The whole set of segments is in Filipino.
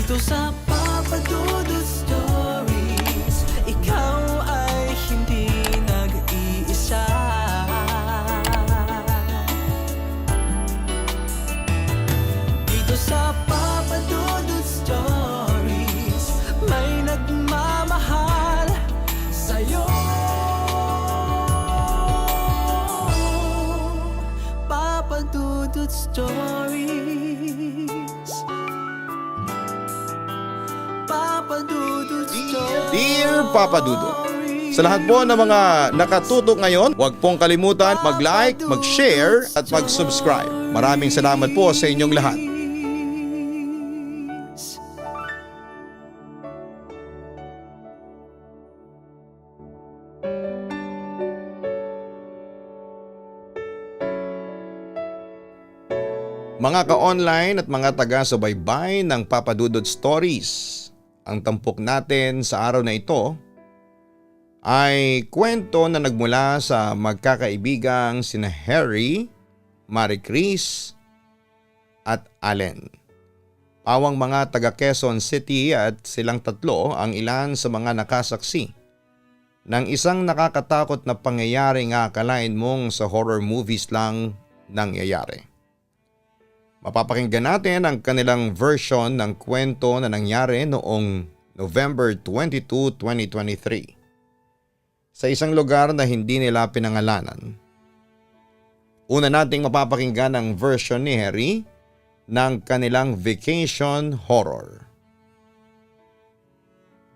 Dito sa Papa Dudut Stories, ikaw ay hindi nag-iisa. Dito sa Papa Dudut Stories, may nagmamahal sa'yo. Papa Dudut Stories, Papa Dudut Stories. Dear Papa Dudut, sa lahat po ng mga nakatutok ngayon, huwag pong kalimutan mag-like, mag-share at mag-subscribe. Maraming salamat po sa inyong lahat. Mga ka-online at mga taga-subaybay ng Papa Dudut Stories, ang tampok natin sa araw na ito ay kwento na nagmula sa magkakaibigang sina Harry, Marie Chris at Allen. Pawang mga taga Quezon City at silang tatlo ang ilan sa mga nakasaksi ng isang nakakatakot na pangyayari nga akalain mong sa horror movies lang nangyayari. Mapapakinggan natin ang kanilang version ng kwento na nangyari noong November 22, 2023 sa isang lugar na hindi nila pinangalanan. Una nating mapapakinggan ang version ni Harry ng kanilang vacation horror.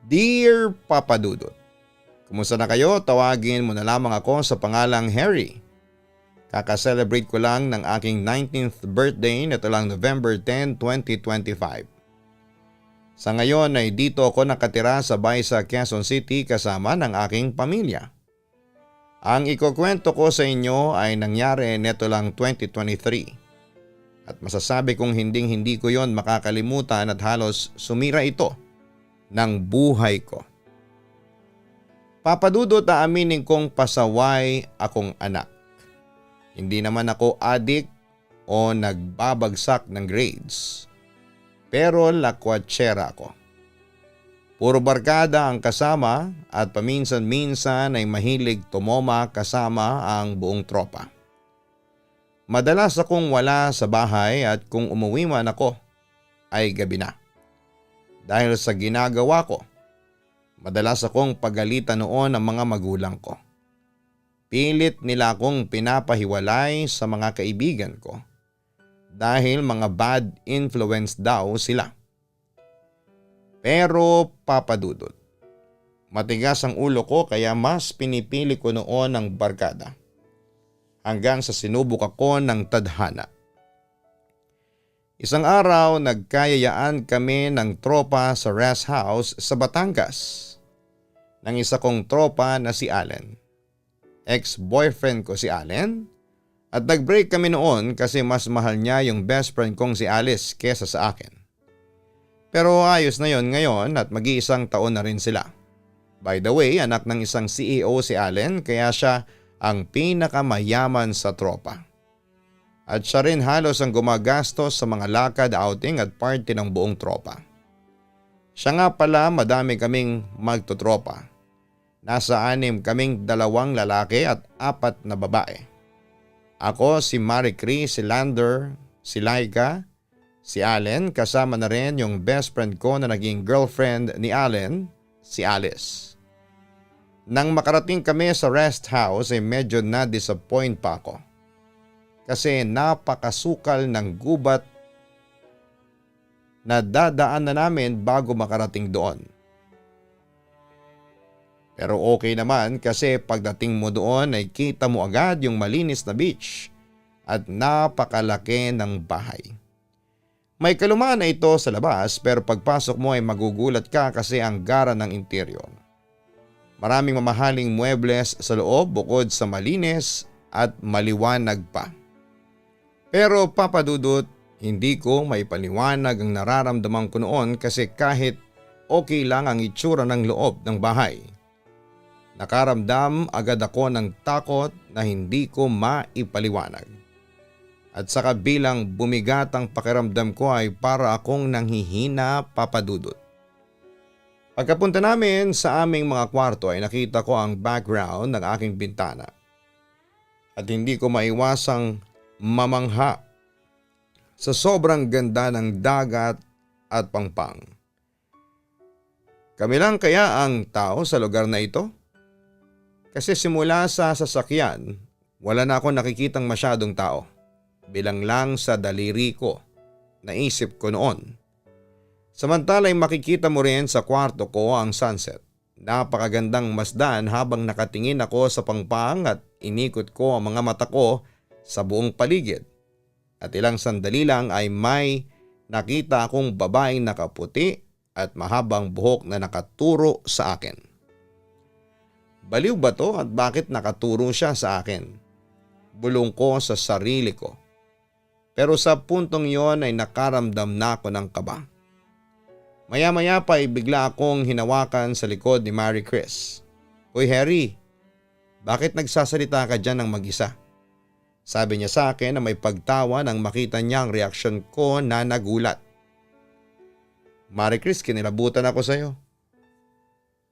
Dear Papa Dudut, kumusta na kayo? Tawagin mo na lamang ako sa pangalang Harry. Kaka-celebrate ko lang ng aking 19th birthday nito lang November 10, 2025. Sa ngayon ay dito ako nakatira sa bahay sa Quezon City kasama ng aking pamilya. Ang ikukwento ko sa inyo ay nangyari nito lang 2023 at masasabi kong hindi ko yon makakalimutan at halos sumira ito ng buhay ko. Papa Dudut, aaminin kong pasaway akong anak. Hindi naman ako adik o nagbabagsak ng grades. Pero lakwatsera ako. Puro barkada ang kasama at paminsan-minsan ay mahilig tumoma kasama ang buong tropa. Madalas akong wala sa bahay at kung umuwi man ako ay gabi na. Dahil sa ginagawa ko, madalas akong pagalitan noon ng mga magulang ko. Pilit nila akong pinapahiwalay sa mga kaibigan ko dahil mga bad influence daw sila. Pero Papa Dudut, matigas ang ulo ko kaya mas pinipili ko noon ang barkada hanggang sa sinubok ako ng tadhana. Isang araw nagkayayaan kami ng tropa sa rest house sa Batangas ng isa kong tropa na si Allen. Ex-boyfriend ko si Allen at nag-break kami noon kasi mas mahal niya yung best friend kong si Alice kesa sa akin. Pero ayos na yon ngayon at mag-iisang taon na rin sila. By the way, anak ng isang CEO si Allen kaya siya ang pinakamayaman sa tropa. At siya rin halos ang gumagastos sa mga lakad, outing at party ng buong tropa. Siya nga pala madami kaming magtotropa. Nasa 6 kaming 2 lalaki at 4 na babae. Ako, si Marie Chris, si Lander, si Laika, si Allen, kasama na rin yung best friend ko na naging girlfriend ni Allen, si Alice. Nang makarating kami sa rest house ay medyo na-disappoint pa ako. Kasi napakasukal ng gubat na dadaan na namin bago makarating doon. Pero okay naman kasi pagdating mo doon ay kita mo agad yung malinis na beach at napakalaki ng bahay. May kalumaan na ito sa labas pero pagpasok mo ay magugulat ka kasi ang gara ng interior. Maraming mamahaling muebles sa loob bukod sa malinis at maliwanag pa. Pero Papa Dudut, hindi ko maipaliwanag ang nararamdaman ko noon kasi kahit okay lang ang itsura ng loob ng bahay, nakaramdam agad ako ng takot na hindi ko maipaliwanag. At sa kabilang bumigat ang pakiramdam ko ay para akong nanghihina, Papa Dudut. Pagkapunta namin sa aming mga kwarto ay nakita ko ang background ng aking bintana. At hindi ko maiwasang mamangha sa sobrang ganda ng dagat at pangpang. Kami lang kaya ang tao sa lugar na ito? Kasi simula sa sasakyan, wala na akong nakikitang masyadong tao. Bilang lang sa daliri ko, naisip ko noon. Samantala'y makikita mo rin sa kwarto ko ang sunset. Napakagandang masdan habang nakatingin ako sa pangpang at inikot ko ang mga mata ko sa buong paligid. At ilang sandali lang ay may nakita akong babaeng nakaputi at mahabang buhok na nakaturo sa akin. Baliw ba to at bakit nakaturo siya sa akin? Bulong ko sa sarili ko. Pero sa puntong yon ay nakaramdam na ako ng kaba. Maya-maya pa ay bigla akong hinawakan sa likod ni Marie Chris. "Uy Harry, bakit nagsasalita ka dyan ng mag-isa?" Sabi niya sa akin na may pagtawa nang makita niya ang reaksyon ko na nagulat. "Marie Chris, kinilabutan ako sa'yo."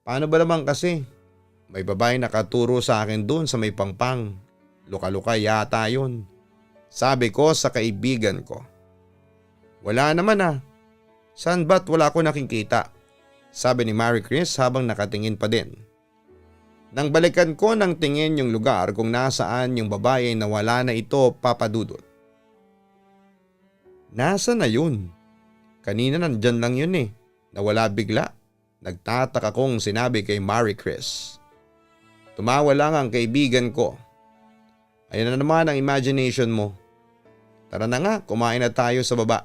"Paano ba naman kasi? May babae nakaturo sa akin doon sa may pangpang. Luka-luka yata yun." Sabi ko sa kaibigan ko. "Wala naman ah. Saan ba't wala ko nakikita?" Sabi ni Marie Chris habang nakatingin pa din. Nang balikan ko ng tingin yung lugar kung nasaan yung babae na wala na ito, Papa Dudut. "Nasa na yun? Kanina nandyan lang yun eh. Nawala bigla." Nagtataka kong sinabi kay Marie Chris. Tumawa lang ang kaibigan ko. "Ayan na naman ang imagination mo. Tara na nga, kumain na tayo sa baba.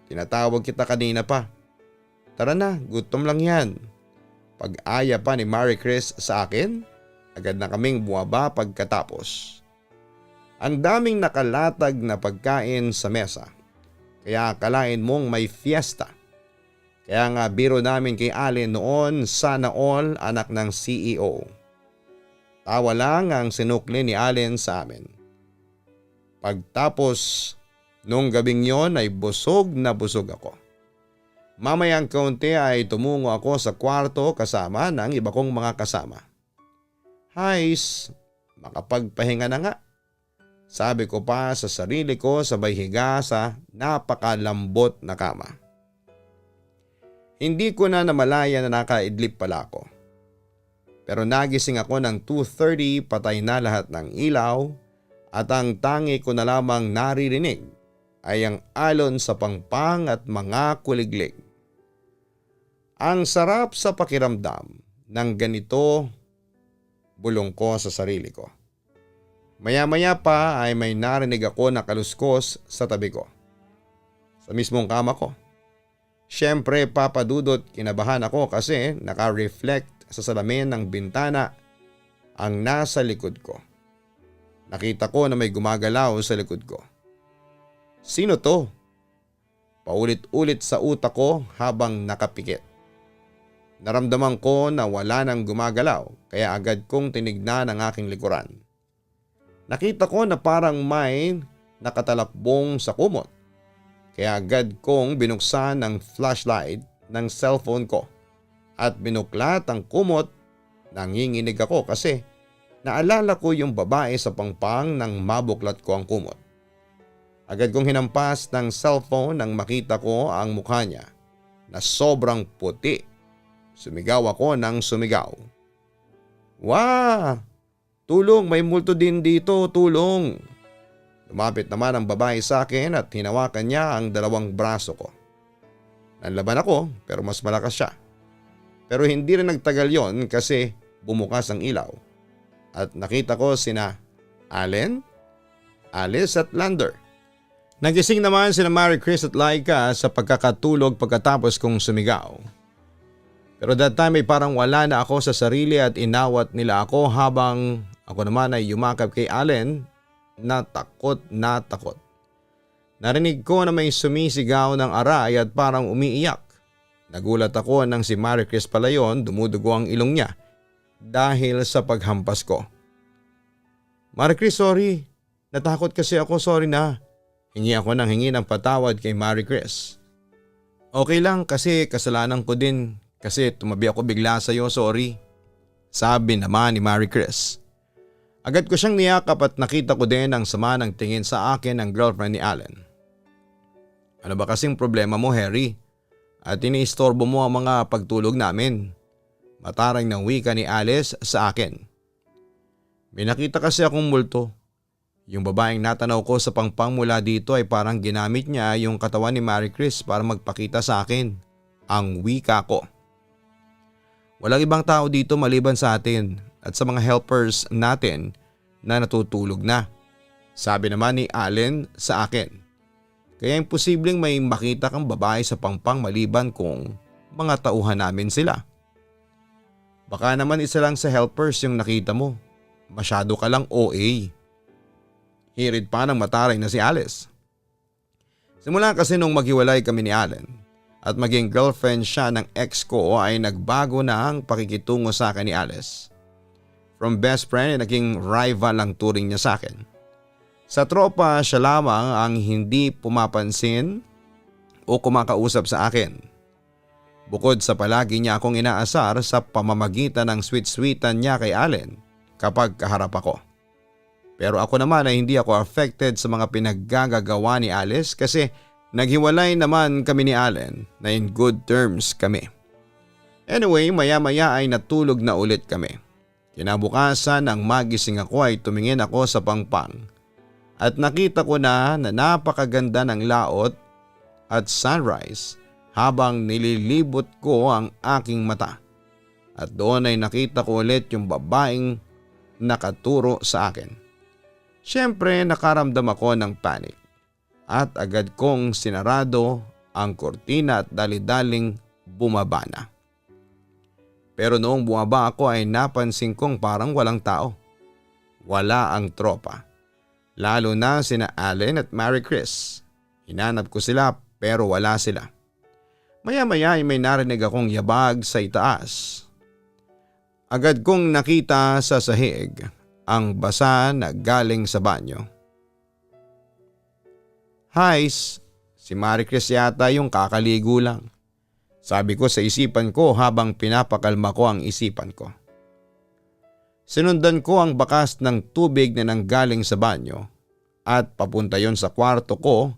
Tinatawag kita kanina pa. Tara na, gutom lang yan." Pag-aya pa ni Marie Chris sa akin, agad na kaming bumaba pagkatapos. Ang daming nakalatag na pagkain sa mesa. Kaya akalain mong may fiesta. Kaya nga biro namin kay Allen noon, sana all anak ng CEO. Tawa lang ang sinukli ni Allen sa amin. Pagtapos nung gabing yon ay busog na busog ako. Mamayang kaunti ay tumungo ako sa kwarto kasama ng iba kong mga kasama. "Hays, makapagpahinga na nga." Sabi ko pa sa sarili ko sabay higa sa napakalambot na kama. Hindi ko na namalaya na nakaidlip pala ako. Pero nagising ako ng 2:30, patay na lahat ng ilaw at ang tangi ko na lamang naririnig ay ang alon sa pangpang at mga kuliglig. Ang sarap sa pakiramdam ng ganito, bulong ko sa sarili ko. Maya-maya pa ay may narinig ako na kaluskos sa tabi ko. Sa mismong kama ko. Siyempre, Papa Dudut, kinabahan ako kasi naka-reflect sa salamin ng bintana ang nasa likod ko. Nakita ko na may gumagalaw sa likod ko. Sino to? Paulit-ulit sa utak ko habang nakapikit. Naramdaman ko na wala nang gumagalaw kaya agad kong tinignan ang aking likuran. Nakita ko na parang may nakatalakbong sa kumot. Kaya agad kong binuksan ang flashlight ng cellphone ko at binuklat ang kumot. Nanginginig ako kasi naalala ko yung babae sa pangpang nang mabuklat ko ang kumot. Agad kong hinampas ng cellphone nang makita ko ang mukha niya na sobrang puti. Sumigaw ako ng sumigaw. "Wah! Tulong, may multo din dito, tulong!" Lumapit naman ang babae sa akin at hinawakan niya ang dalawang braso ko. Nanlaban ako pero mas malakas siya. Pero hindi rin nagtagal yon kasi bumukas ang ilaw. At nakita ko sina Allen, Alice at Lander. Nagising naman sina Marie Chris at Laika sa pagkakatulog pagkatapos kong sumigaw. Pero that time ay parang wala na ako sa sarili at inawat nila ako habang ako naman ay yumakap kay Allen na takot na takot. Narinig ko na may sumisigaw ng aray at parang umiiyak. Nagulat ako nang si Marie Chris pala yun, dumudugo ang ilong niya dahil sa paghampas ko. "Marie Chris, sorry. Natakot kasi ako, sorry na. Hingi ako ng patawad kay Marie Chris. Okay lang kasi kasalanan ko din kasi tumabi ako bigla sa'yo, sorry. Sabi naman ni Marie Chris. Agad ko siyang niyakap at nakita ko din ang sama ng tingin sa akin ng girlfriend ni Allen. Ano ba kasing problema mo, Harry? At iniistorbo mo ang mga pagtulog namin. Matarang ng wika ni Alice sa akin. May nakita kasi akong multo. Yung babaeng natanaw ko sa pangpang mula dito ay parang ginamit niya yung katawan ni Marie Chris para magpakita sa akin. Ang wika ko. Walang ibang tao dito maliban sa atin at sa mga helpers natin na natutulog na. Sabi naman ni Allen sa akin. Kaya imposibleng may makita kang babae sa pangpang maliban kung mga tauhan namin sila. Baka naman isa lang sa helpers yung nakita mo. Masyado ka lang OA. Hirit pa ng mataray na si Alice. Simula kasi nung maghiwalay kami ni Allen at maging girlfriend siya ng ex ko ay nagbago na ang pakikitungo sa akin ni Alice. From best friend ay naging rival ang turing niya sa akin. Sa tropa siya lamang ang hindi pumapansin o kumakausap sa akin. Bukod sa palagi niya akong inaasar sa pamamagitan ng sweet-sweetan niya kay Allen kapag kaharap ako. Pero ako naman ay hindi ako affected sa mga pinaggagawa ni Alice kasi naghiwalay naman kami ni Allen na in good terms kami. Anyway, maya-maya ay natulog na ulit kami. Kinabukasan nang magising ako ay tumingin ako sa pangpang at nakita ko na napakaganda ng laot at sunrise habang nililibot ko ang aking mata. At doon ay nakita ko ulit yung babaeng nakaturo sa akin. Siyempre nakaramdam ako ng panic at agad kong sinarado ang kortina at dali-daling bumaba na. Pero noong bumaba ako ay napansin kong parang walang tao. Wala ang tropa. Lalo na sina Allen at Marie Chris. Hinanap ko sila pero wala sila. Maya-maya ay may narinig akong yabag sa itaas. Agad kong nakita sa sahig ang basa na galing sa banyo. Hais, si Marie Chris yata yung kakaligo lang. Sabi ko sa isipan ko habang pinapakalma ko ang isipan ko. Sinundan ko ang bakas ng tubig na nanggaling sa banyo at papunta yon sa kwarto ko.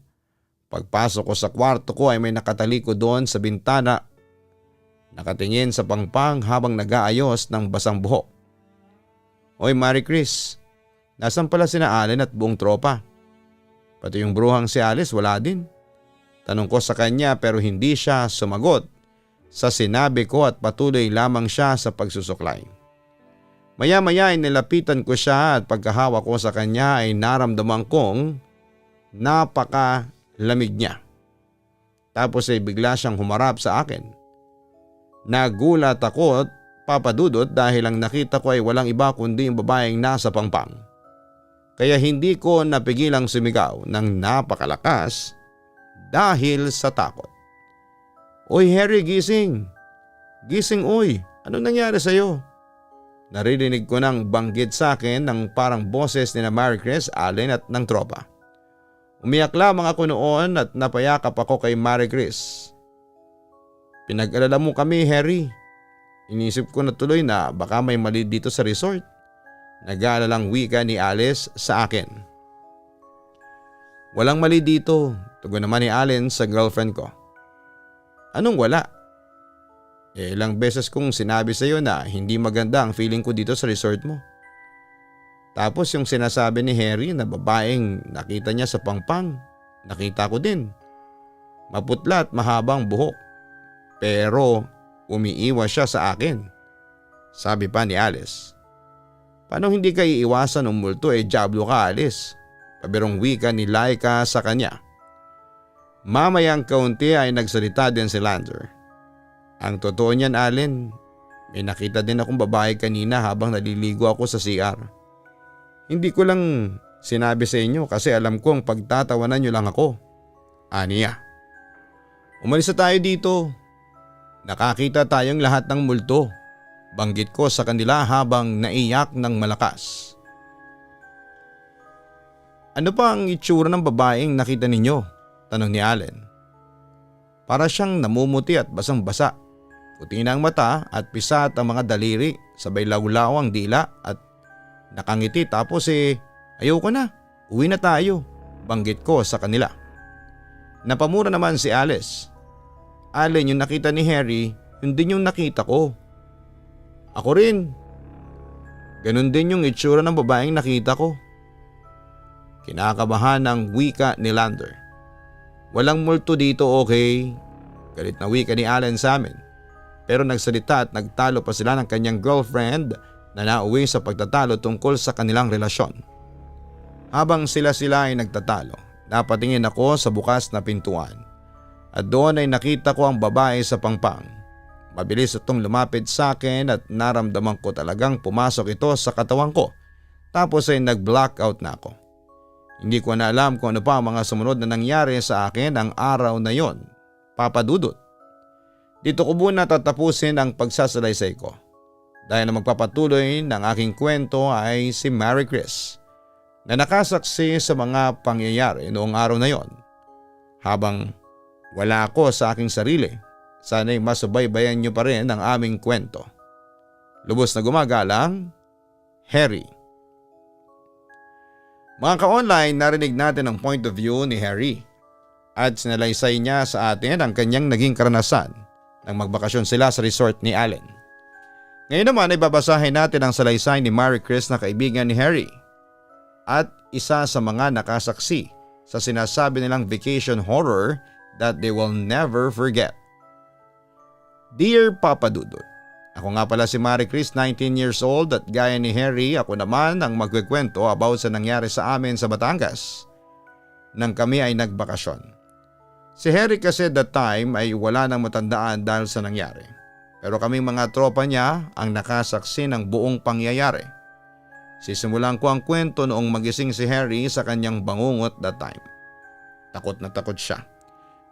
Pagpasok ko sa kwarto ko ay may nakataliko doon sa bintana. Nakatingin sa pangpang habang nag-aayos ng basang buhok. Oy Marie Chris, nasan pala sina Allen at buong tropa? Pati yung bruhang si Alice wala din. Tanong ko sa kanya pero hindi siya sumagot sa sinabi ko at patuloy lamang siya sa pagsusuklay. Maya-maya ay nilapitan ko siya at pagkahawak ko sa kanya ay naramdaman kong napakalamig niya. Tapos ay bigla siyang humarap sa akin. Nagulat ako at papadudot dahil ang nakita ko ay walang iba kundi yung babaeng nasa pangpang. Kaya hindi ko napigilang sumigaw ng napakalakas dahil sa takot. Oy Harry, gising! Gising oy! Ano nangyari sa'yo? Naririnig ko nang banggit sa akin ng parang boses ni na Marie Chris, Allen at ng tropa. Umiyak lamang ako noon at napayakap ako kay Marie Chris. Pinag-alala mo kami, Harry. Inisip ko na tuloy na baka may mali dito sa resort. Nag-aalalang wika ni Alice sa akin. Walang mali dito, tugon naman ni Allen sa girlfriend ko. Anong wala? Ilang beses kong sinabi sa iyo na hindi maganda ang feeling ko dito sa resort mo. Tapos yung sinasabi ni Harry na babaeng nakita niya sa pangpang, nakita ko din. Maputla at mahabang buhok. Pero umiiwas siya sa akin. Sabi pa ni Alice. Paano hindi ka iiwasan ng multo diablo ka Alice? Pabirong wika ni Laika sa kanya. Mamayang kaunti ay nagsalita din si Lander. Ang totoo niyan Allen, may nakita din akong babae kanina habang naliligo ako sa CR. Hindi ko lang sinabi sa inyo kasi alam kong pagtatawanan niyo lang ako. Aniya. Umalis na tayo dito. Nakakita tayong lahat ng multo. Banggit ko sa kanila habang naiyak ng malakas. Ano pa ang itsura ng babaeng nakita ninyo? Tanong ni Allen. Para siyang namumuti at basang-basa. Puti na ang mata at pisat ang mga daliri, sabay lawlaw ang dila at nakangiti tapos ayoko na, uwi na tayo, banggit ko sa kanila. Napamura naman si Alice. Allen, yung nakita ni Harry, yun din yung nakita ko. Ako rin. Ganun din yung itsura ng babaeng nakita ko. Kinakabahan ang wika ni Lander. Walang multo dito, okay? Galit na wika ni Allen sa amin. Pero nagsalita at nagtalo pa sila ng kanyang girlfriend na nauwi sa pagtatalo tungkol sa kanilang relasyon. Habang sila ay nagtatalo, napatingin ako sa bukas na pintuan. At doon ay nakita ko ang babae sa pangpang. Mabilis itong lumapit sa akin at naramdaman ko talagang pumasok ito sa katawan ko. Tapos ay nag-blackout na ako. Hindi ko na alam kung ano pa ang mga sumunod na nangyari sa akin ang araw na yon. Papa Dudut. Dito ko muna tatapusin ang pagsasalaysay ko. Dahil na magpapatuloy ng aking kwento ay si Mary Chris na nakasaksi sa mga pangyayari noong araw na yon. Habang wala ako sa aking sarili, sana'y masubaybayan niyo pa rin ang aming kwento. Lubos na gumagalang, Harry. Mga ka-online, narinig natin ang point of view ni Harry at sinalaysay niya sa atin ang kanyang naging karanasan nang magbakasyon sila sa resort ni Allen. Ngayon naman ay babasahin natin ang salaysay ni Mary Chris na kaibigan ni Harry at isa sa mga nakasaksi sa sinasabi nilang vacation horror that they will never forget. Dear Papa Dudut, ako nga pala si Mary Chris, 19 years old at gaya ni Harry, ako naman ang magkikwento about sa nangyari sa amin sa Batangas nang kami ay nagbakasyon. Si Harry kasi that time ay wala nang matandaan dahil sa nangyari. Pero kaming mga tropa niya ang nakasaksi ng buong pangyayari. Sisimulan ko ang kwento noong magising si Harry sa kanyang bangungot that time. Takot na takot siya.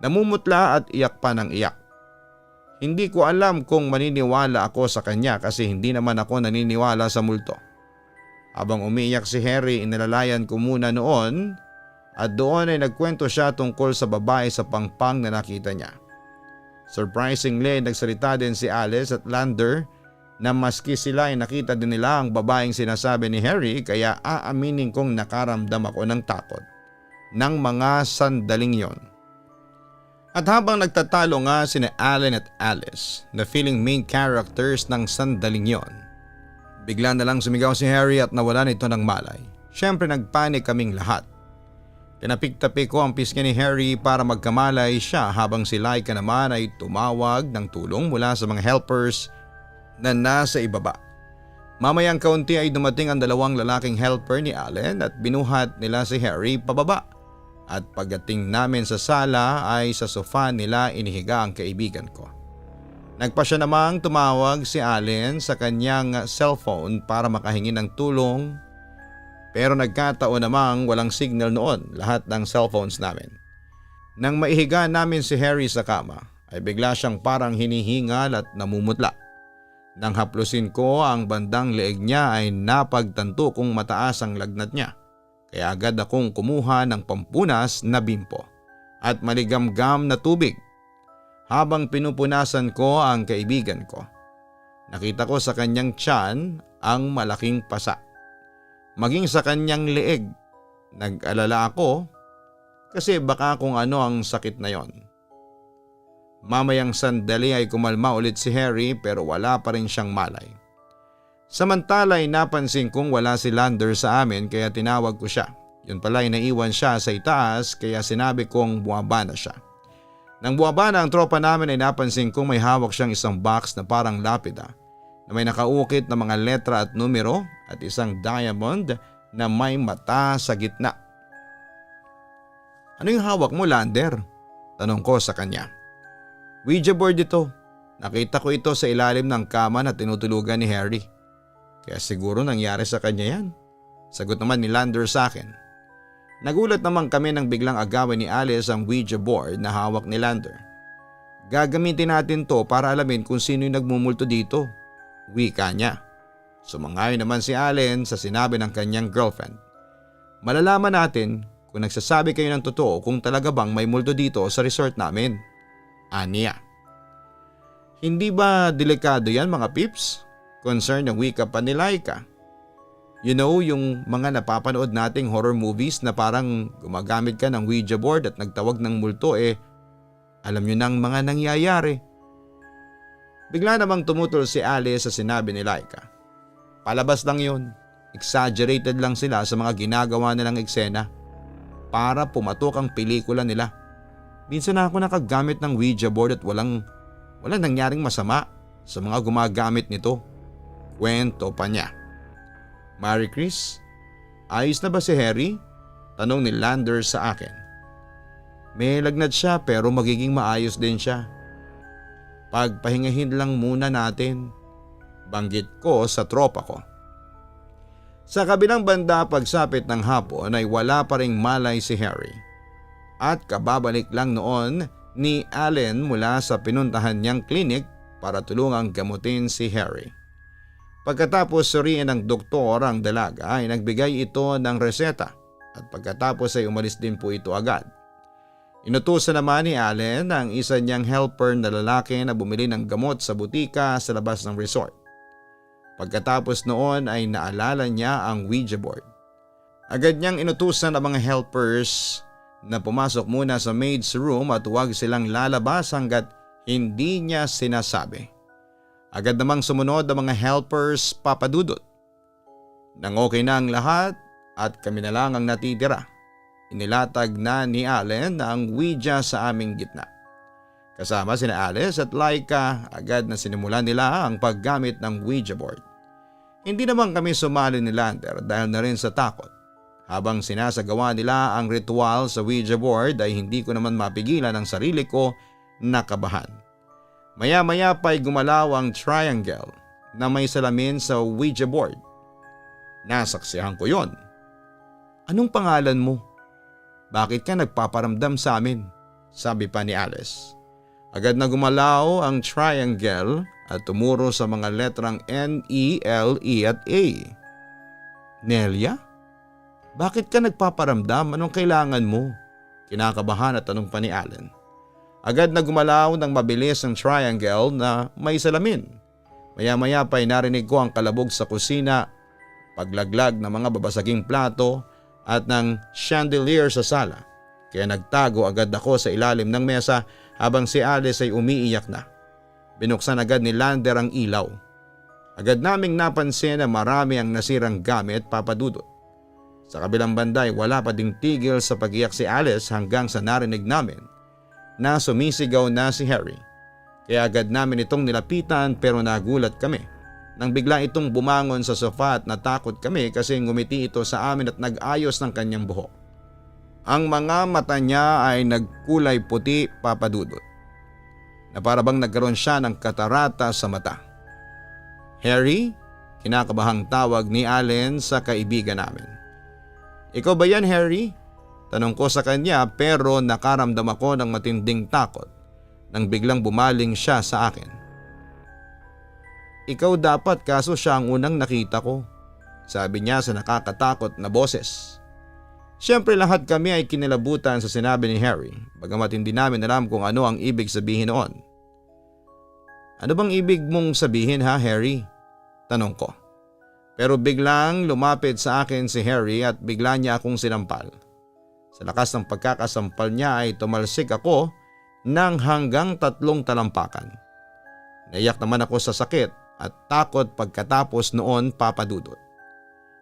Namumutla at iyak pa ng iyak. Hindi ko alam kung maniniwala ako sa kanya kasi hindi naman ako naniniwala sa multo. Habang umiiyak si Harry, inilalayan ko muna noon at doon ay nagkwento siya tungkol sa babae sa pangpang na nakita niya. Surprisingly, nagsalita din si Alice at Lander na maski sila ay nakita din nila ang babaeng sinasabi ni Harry, kaya aaminin kong nakaramdam ako ng takot ng mga sandaling yon. At habang nagtatalo nga sina Allen at Alice na feeling main characters ng sandaling yon, bigla na lang sumigaw si Harry at nawalan ito ng malay. Siyempre nagpanik kaming lahat. Tinapik-tapik ko ang pisngi ni Harry para magkamalay siya habang si Laika naman ay tumawag ng tulong mula sa mga helpers na nasa ibaba. Mamayang kaunti ay dumating ang dalawang lalaking helper ni Allen at binuhat nila si Harry pababa. At pagdating namin sa sala ay sa sofa nila inihiga ang kaibigan ko. Nagpa siya namang tumawag si Allen sa kanyang cellphone para makahingi ng tulong. Pero nagkataon namang walang signal noon lahat ng cellphones namin. Nang maihiga namin si Harry sa kama ay bigla siyang parang hinihingal at namumutla. Nang haplusin ko ang bandang leeg niya ay napagtanto kong mataas ang lagnat niya. Kaya agad akong kumuha ng pampunas na bimpo at maligamgam na tubig. Habang pinupunasan ko ang kaibigan ko, nakita ko sa kanyang tiyan ang malaking pasa. Maging sa kanyang leeg, nag-alala ako kasi baka kung ano ang sakit na yon. Mamayang sandali ay kumalma ulit si Harry pero wala pa rin siyang malay. Samantala ay napansin kong wala si Lander sa amin kaya tinawag ko siya. Yun pala ay naiwan siya sa itaas kaya sinabi kong buwaba na siya. Nang buwaba na ang tropa namin ay napansin kong may hawak siyang isang box na parang lapida na may nakaukit na mga letra at numero at isang diamond na may mata sa gitna. Ano yung hawak mo, Lander? Tanong ko sa kanya. Ouija board ito. Nakita ko ito sa ilalim ng kama na tinutulugan ni Harry. Kaya siguro nangyari sa kanya yan. Sagot naman ni Lander sa akin. Nagulat naman kami nang biglang agawin ni Alice ang Ouija board na hawak ni Lander. Gagamitin natin to para alamin kung sino yung nagmumulto dito. Wika niya. Sumangayon naman si Allen sa sinabi ng kanyang girlfriend. malalaman natin kung nagsasabi kayo ng totoo kung talaga bang may multo dito sa resort namin. Aniya. Hindi ba delikado yan mga pips? Concern ng wika pa ni Laika. You know yung mga napapanood nating horror movies na parang gumagamit ka ng Ouija board at nagtawag ng multo alam nyo ng mga nangyayari. Bigla namang tumutol si Alice sa sinabi ni Laika. Palabas lang yun. Exaggerated lang sila sa mga ginagawa nilang eksena para pumatok ang pelikula nila. Minsan na ako nakagamit ng Ouija board at walang nangyaring masama sa mga gumagamit nito. Kwento pa niya. Marie Chris, ayos na ba si Harry? Tanong ni Lander sa akin. May lagnat siya pero magiging maayos din siya. Pagpahingahin lang muna natin, banggit ko sa tropa ko. Sa kabilang banda pagsapit ng hapon ay wala pa ring malay si Harry. At kababalik lang noon ni Allen mula sa pinuntahan niyang klinik para tulungang gamutin si Harry. Pagkatapos suriin ng doktor ang dalaga ay nagbigay ito ng reseta at pagkatapos ay umalis din po ito agad. Inutusan naman ni Allen ang isa niyang helper na lalaki na bumili ng gamot sa butika sa labas ng resort. Pagkatapos noon ay naalala niya ang Ouija board. Agad niyang inutusan ang mga helpers na pumasok muna sa maid's room at huwag silang lalabas hanggat hindi niya sinasabi. Agad namang sumunod ang mga helpers papadudot. Nang okay na ang lahat at kami na lang ang natitira, inilatag na ni Allen ang Ouija sa aming gitna. Kasama sina Alice at Laika, agad na sinimulan nila ang paggamit ng Ouija board. Hindi naman kami sumali ni Lander dahil na rin sa takot. Habang sinasagawa nila ang ritual sa Ouija board ay hindi ko naman mapigilan ang sarili ko na kabahan. Maya-maya pa'y gumalaw ang triangle na may salamin sa Ouija board. Nasaksihan ko yon. Anong pangalan mo? Bakit ka nagpaparamdam sa amin? Sabi pa ni Alice. Agad na gumalaw ang triangle at tumuro sa mga letrang N, E, L, E at A. Nelia? Bakit ka nagpaparamdam? Anong kailangan mo? Kinakabahan at tanong pa ni Allen. Agad na gumalaw ng mabilis ang triangle na may salamin. Maya-maya pa'y narinig ko ang kalabog sa kusina, paglaglag ng mga babasaging plato at ng chandelier sa sala. Kaya nagtago agad ako sa ilalim ng mesa habang si Alice ay umiiyak na. Binuksan agad ni Lander ang ilaw. Agad naming napansin na marami ang nasirang gamit papadudot. Sa kabilang banda ay wala pa ding tigil sa pag-iyak si Alice hanggang sa narinig namin na sumisigaw na si Harry. Kaya agad namin itong nilapitan pero nagulat kami nang bigla itong bumangon sa sofa at natakot kami kasi ngumiti ito sa amin at nag-ayos ng kanyang buhok. Ang mga mata niya ay nagkulay puti papadudot na para bang nagkaroon siya ng katarata sa mata. Harry? Kinakabahang tawag ni Allen sa kaibigan namin. Ikaw ba yan, Harry? Tanong ko sa kanya pero nakaramdam ako ng matinding takot nang biglang bumaling siya sa akin. Ikaw dapat kaso siya ang unang nakita ko, sabi niya sa nakakatakot na boses. Siyempre lahat kami ay kinilabutan sa sinabi ni Harry bagamat hindi namin alam kung ano ang ibig sabihin noon. Ano bang ibig mong sabihin ha, Harry? Tanong ko. Pero biglang lumapit sa akin si Harry at bigla niya akong sinampal. Sa lakas ng pagkakasampal niya ay tumalsik ako ng hanggang 3 talampakan. Naiyak naman ako sa sakit at takot pagkatapos noon papadudot.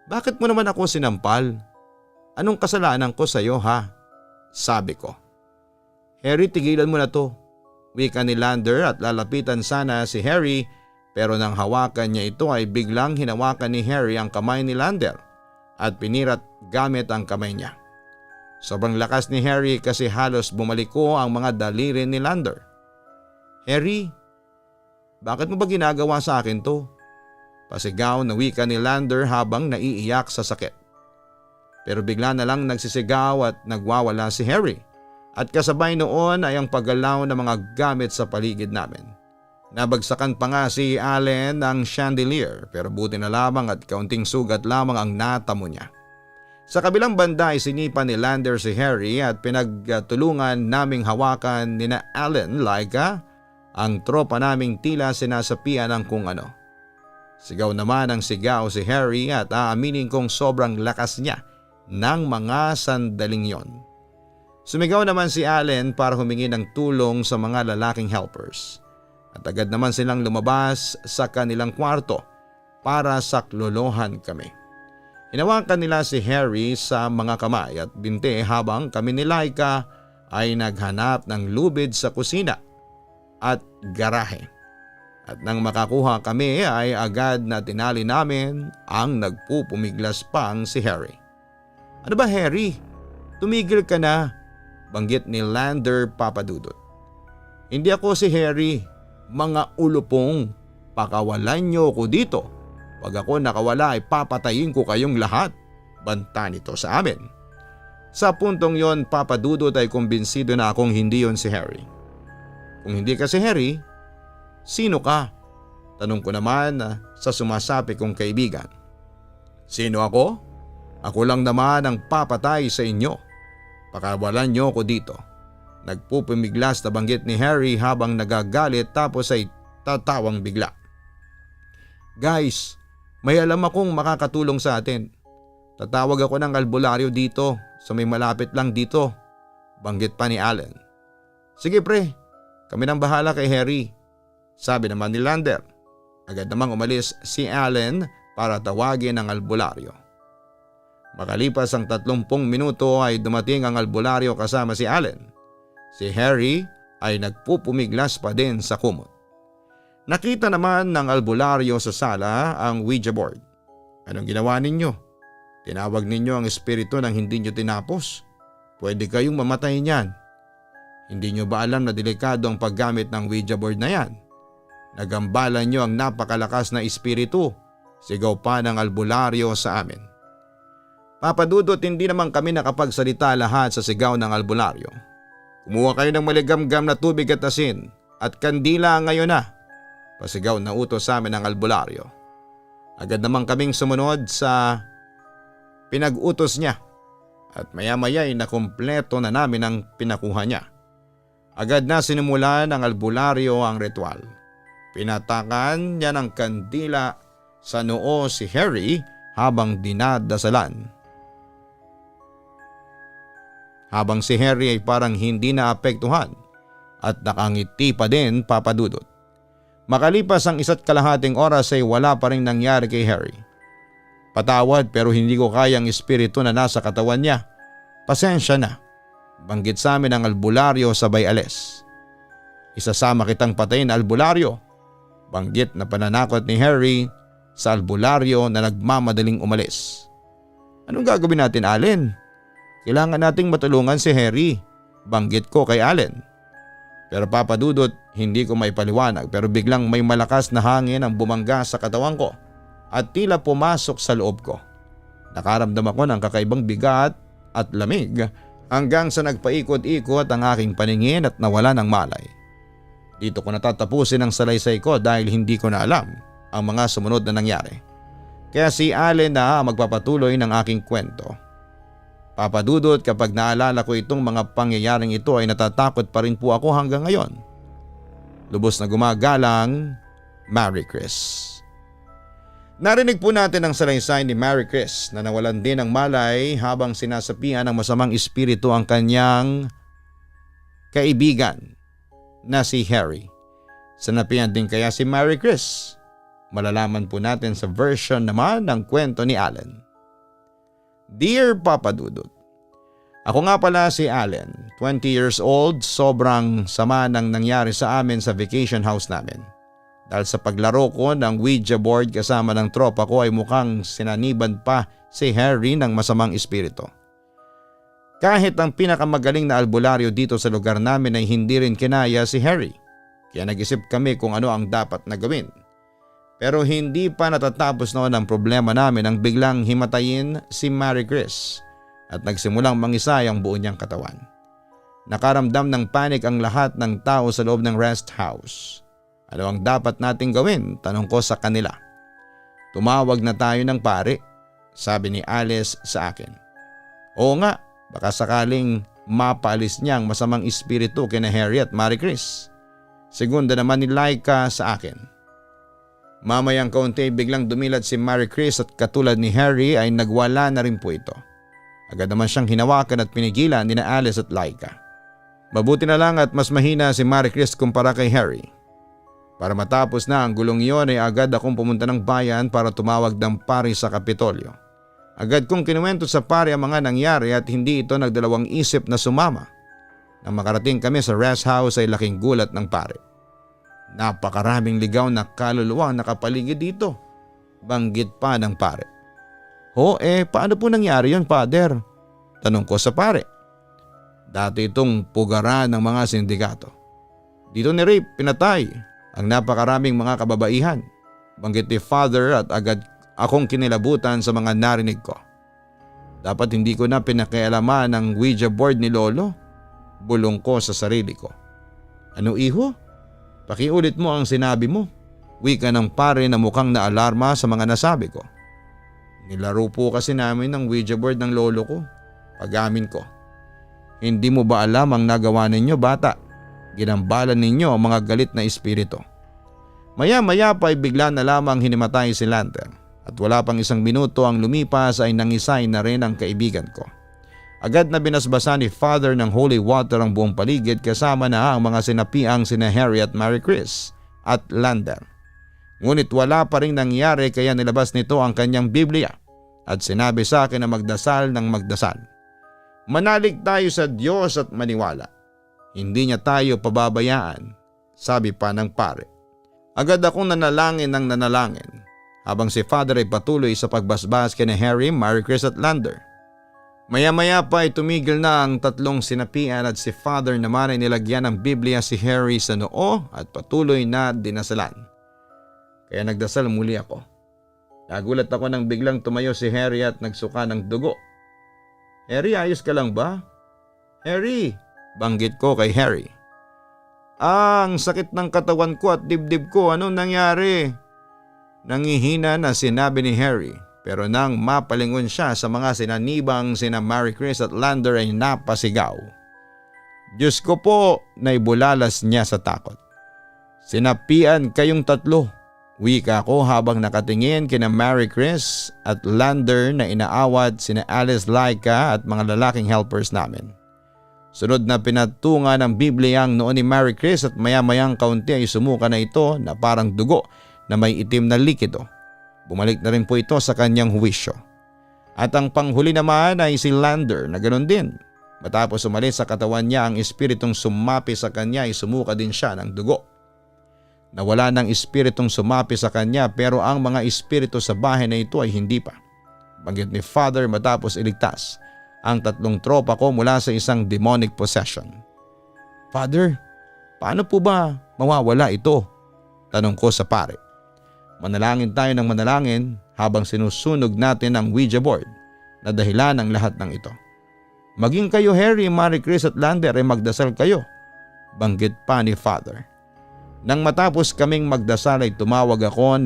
Bakit mo naman ako sinampal? Anong kasalanan ko sa iyo ha? Sabi ko. Harry, tigilan mo na to. Wika ni Lander at lalapitan sana si Harry pero nang hawakan niya ito ay biglang hinawakan ni Harry ang kamay ni Lander at pinirat gamit ang kamay niya. Sobrang lakas ni Harry kasi halos bumaliko ang mga daliri ni Lander. Harry, bakit mo ba ginagawa sa akin to? Pasigaw na wika ni Lander habang naiiyak sa sakit. Pero bigla na lang nagsisigaw at nagwawala si Harry at kasabay noon ay ang paggalaw ng mga gamit sa paligid namin. Nabagsakan pa nga si Allen ng chandelier pero buti na lamang at kaunting sugat lamang ang natamo niya. Sa kabilang banda ay sinipa ni Lander si Harry at pinagtulungan naming hawakan ni na Allen Laika ang tropa naming tila sinasapian ng kung ano. Sigaw naman ang sigaw si Harry at aaminin kong sobrang lakas niya ng mga sandaling yon. Sumigaw naman si Allen para humingi ng tulong sa mga lalaking helpers at agad naman silang lumabas sa kanilang kwarto para saklolohan kami. Hinawakan nila si Harry sa mga kamay at binti habang kami ni Laika ay naghanap ng lubid sa kusina at garahe. At nang makakuha kami ay agad na tinali namin ang nagpupumiglas pang si Harry. "Ano ba, Harry? Tumigil ka na," banggit ni Lander Papadudot. "Hindi ako si Harry. Mga ulupong, pakawalan niyo ko dito. Pag ako nakawala ay papatayin ko kayong lahat," banta nito sa amin. Sa puntong yon, Papadudot ay kumbinsido na akong hindi yon si Harry. "Kung hindi ka si Harry, sino ka?" Tanong ko naman sa sumasapi kong kaibigan. "Sino ako? Ako lang naman ang papatay sa inyo. Pakawalan niyo ko dito." Nagpupumiglas na banggit ni Harry habang nagagalit tapos ay tatawang bigla. "Guys, may alam akong makakatulong sa atin. Tatawag ako ng albularyo dito sa may malapit lang dito," banggit pa ni Allen. "Sige pre, kami nang bahala kay Harry," sabi naman ni Lander. Agad namang umalis si Allen para tawagin ang albularyo. Makalipas ang 30 minuto ay dumating ang albularyo kasama si Allen. Si Harry ay nagpupumiglas pa din sa kumot. Nakita naman ng albularyo sa sala ang Ouija board. "Anong ginawa ninyo? Tinawag ninyo ang espiritu nang hindi nyo tinapos. Pwede kayong mamatay niyan. Hindi nyo ba alam na delikado ang paggamit ng Ouija board na yan? Nagambalan nyo ang napakalakas na espiritu," sigaw pa ng albularyo sa amin. Papadudot, hindi naman kami nakapagsalita lahat sa sigaw ng albularyo. "Kumuha kayo ng maligamgam na tubig at asin at kandila ngayon na," pasigaw na utos sa amin ng albularyo. Agad naman kaming sumunod sa pinag-utos niya at maya-maya ay nakumpleto na namin ang pinakuha niya. Agad na sinimulan ng albularyo ang ritual. Pinatakan niya ng kandila sa noo si Harry habang dinadasalan. Habang si Harry ay parang hindi naapektuhan at nakangiti pa din, Papadudot. Makalipas ang 1.5 oras ay wala pa rin nangyari kay Harry. "Patawad pero hindi ko kayang espiritu na nasa katawan niya. Pasensya na," banggit sa amin ang albularyo sabay alis. "Isasama kitang patayin, albularyo," banggit na pananakot ni Harry sa albularyo na nagmamadaling umalis. "Anong gagawin natin, Allen? Kailangan nating matulungan si Harry," banggit ko kay Allen. Pero Papadudot, hindi ko maipaliwanag pero biglang may malakas na hangin ang bumangga sa katawan ko at tila pumasok sa loob ko. Nakaramdam ako ng kakaibang bigat at lamig hanggang sa nagpaikot-ikot ang aking paningin at nawala ng malay. Dito ko natatapusin ang salaysay ko dahil hindi ko na alam ang mga sumunod na nangyari. Kaya si Allen na magpapatuloy ng aking kwento. Papadudot, kapag naalala ko itong mga pangyayaring ito ay natatakot pa rin po ako hanggang ngayon. Lubos na gumagalang, Mary Chris. Narinig po natin ang salaysay ni Mary Chris na nawalan din ng malay habang sinasapian ng masamang espiritu ang kanyang kaibigan na si Harry. Sanapian din kaya si Mary Chris? Malalaman po natin sa version naman ng kwento ni Allen. Dear Papadudot, ako nga pala si Allen, 20 years old, sobrang sama nang nangyari sa amin sa vacation house namin. Dahil sa paglaro ko ng Ouija board kasama ng tropa ko ay mukhang sinaniban pa si Harry ng masamang espiritu. Kahit ang pinakamagaling na albularyo dito sa lugar namin ay hindi rin kinaya si Harry, kaya nag-isip kami kung ano ang dapat na gawin. Pero hindi pa natatapos noon ang problema namin nang biglang himatayin si Mary Chris at nagsimulang mangisay ang buo niyang katawan. Nakaramdam ng panik ang lahat ng tao sa loob ng rest house. Ano ang dapat nating gawin? Tanong ko sa kanila. Tumawag na tayo ng pare, sabi ni Alice sa akin. Oo nga, baka sakaling mapaalis niya ang masamang espiritu kina Harry at Marie Chris. Segunda naman ni Laika sa akin. Mamayang kaunti biglang dumilat si Marie Chris at katulad ni Harry ay nagwala na rin po ito. Agad naman siyang hinawakan at pinigilan ni na Alice at Laika. Mabuti na lang at mas mahina si Marie Chris kumpara kay Harry. Para matapos na ang gulong iyon ay agad akong pumunta ng bayan para tumawag ng pari sa Kapitolyo. Agad kong kinuwento sa pari ang mga nangyari at hindi ito nagdalawang isip na sumama. Nang makarating kami sa rest house ay laking gulat ng pari. Napakaraming ligaw na kaluluwa nakapaligid dito. Banggit pa ng pare. Paano po nangyari yon, Father? Tanong ko sa pare. Dati itong pugaran ng mga sindikato. Dito ni Rape pinatay ang napakaraming mga kababaihan. Banggit ni Father at agad akong kinilabutan sa mga narinig ko. Dapat hindi ko na pinakialaman ang Ouija board ni Lolo. Bulong ko sa sarili ko. Ano iho? Pakiulit mo ang sinabi mo. Wika ng pare na mukhang naalarma sa mga nasabi ko. Nilaro po kasi namin ang Ouija board ng lolo ko. Pag-amin ko. Hindi mo ba alam ang nagawa ninyo, bata? Ginambalan ninyo ang mga galit na espiritu. Maya-maya pa ay bigla na lamang hinimatay si Lantern at wala pang isang minuto ang lumipas ay nangisay na rin ang kaibigan ko. Agad na binasbasan ni Father ng holy water ang buong paligid kasama na ang mga sinapiang sina Harry at Marie Chris at Lantern. Ngunit wala pa rin nangyari kaya nilabas nito ang kanyang Biblia at sinabi sa akin na magdasal ng magdasal. Manalig tayo sa Diyos at maniwala. Hindi niya tayo pababayaan, sabi pa ng pare. Agad akong nanalangin ng nanalangin habang si Father ay patuloy sa pagbasbas kina Harry, Marie Chris at Lander. Maya-maya pa ay tumigil na ang tatlong sinapian at si Father naman ay nilagyan ng Biblia si Harry sa noo at patuloy na dinasalan. Kaya nagdasal muli ako. Nagulat ako nang biglang tumayo si Harry at nagsuka ng dugo. Harry, ayos ka lang ba? Harry, banggit ko kay Harry. Ang sakit ng katawan ko at dibdib ko, anong nangyari? Nangihina na sinabi ni Harry. Pero nang mapalingon siya sa mga sinanibang sina Marie Chris at Lander ay napasigaw. Diyos ko po, naibulalas niya sa takot. Sinapian kayong tatlo, wika ko habang nakatingin kina Marie Chris at Lander na inaawat sina Alice, Laika at mga lalaking helpers namin. Sunod na pinatungan ng Biblia ang noon ni Marie Chris at maya-mayang kaunti ay sumuka na ito na parang dugo na may itim na likido. Bumalik na rin po ito sa kanyang huwisyo. At ang panghuli naman ay si Lander na ganoon din. Matapos umalis sa katawan niya ang espiritong sumapi sa kanya ay sumuka din siya ng dugo. Nawala ng espiritong sumapi sa kanya pero ang mga espiritu sa bahay na ito ay hindi pa. Banggit ni Father matapos iligtas ang tatlong tropa ko mula sa isang demonic possession. Father, paano po ba mawawala ito? Tanong ko sa pare. Manalangin tayo ng manalangin habang sinusunog natin ang Ouija board na dahilan ng lahat ng ito. Maging kayo Harry, Marie Chris at Lander ay magdasal kayo. Banggit pa ni Father. Nang matapos kaming magdasal ay tumawag ako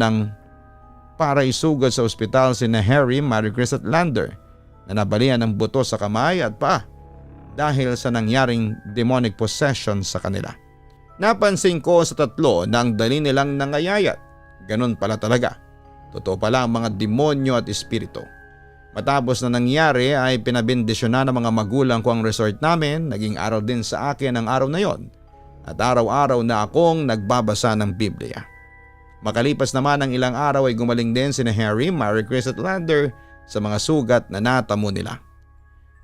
para isugod sa ospital sina Harry, Marie Chris at Lander na nabalian ng buto sa kamay at paa dahil sa nangyaring demonic possession sa kanila. Napansin ko sa tatlo na ang dali nilang nangayayat. Ganon pala talaga. Totoo pala ang mga demonyo at espiritu. Matapos na nangyari ay pinabendisyonan ng mga magulang ko ang resort namin. Naging araw din sa akin ang araw na yon. At araw-araw na akong nagbabasa ng Biblia. Makalipas naman ng ilang araw ay gumaling din sina Harry, Marie Chris at Lander sa mga sugat na natamo nila.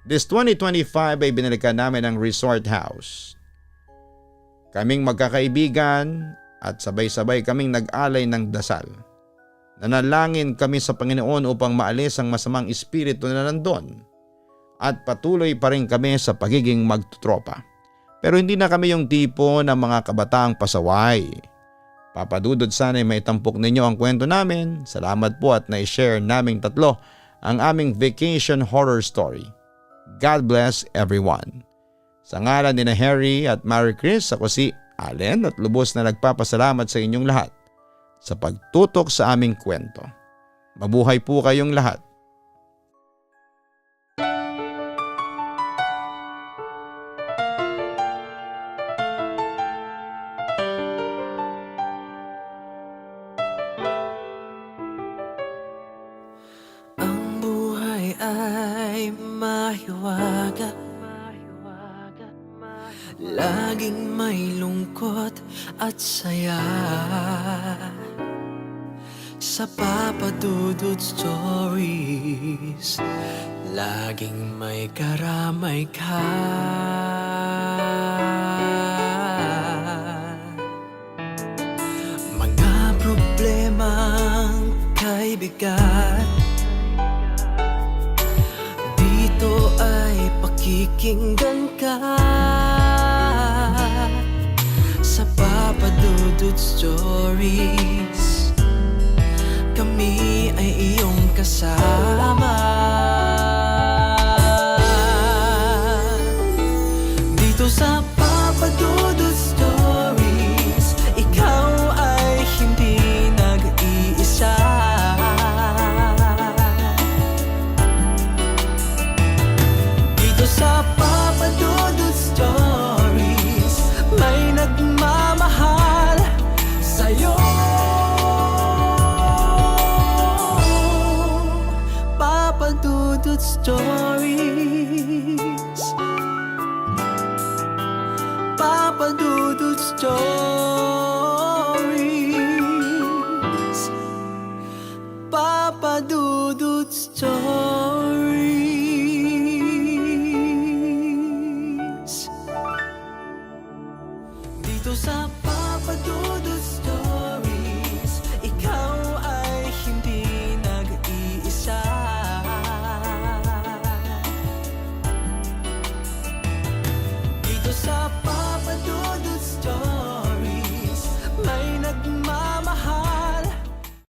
This 2025 ay binalikan namin ang resort house. Kaming magkakaibigan at sabay-sabay kaming nag-alay ng dasal. Nanalangin kami sa Panginoon upang maalis ang masamang espiritu na nandun at patuloy pa rin kami sa pagiging magtutropa. Pero hindi na kami yung tipo ng mga kabataang pasaway. Papadudod sana'y maitampok ninyo ang kwento namin. Salamat po at na-share naming tatlo ang aming vacation horror story. God bless everyone. Sa ngalan ni na Harry at Marie Chris, ako si Allen at lubos na nagpapasalamat sa inyong lahat sa pagtutok sa aming kwento. Mabuhay po kayong lahat. mahiwaga, laging may lungkot at saya. Sa Papa Dudut Stories, laging may karamay ka. Mga problemang kay bigat, dito ay pakikinggan ka. Sa Papa Dudut Stories, kami ay iyong kasama. Dito sa Papa Dudut Stories, ikaw ay hindi nag-iisa. Dito sa Papa Dudut Stories, may nagmamahal sa'yo. Papa Dudut Stories, Papa Dudut Stories, Papa Dudut Stories. Dito sa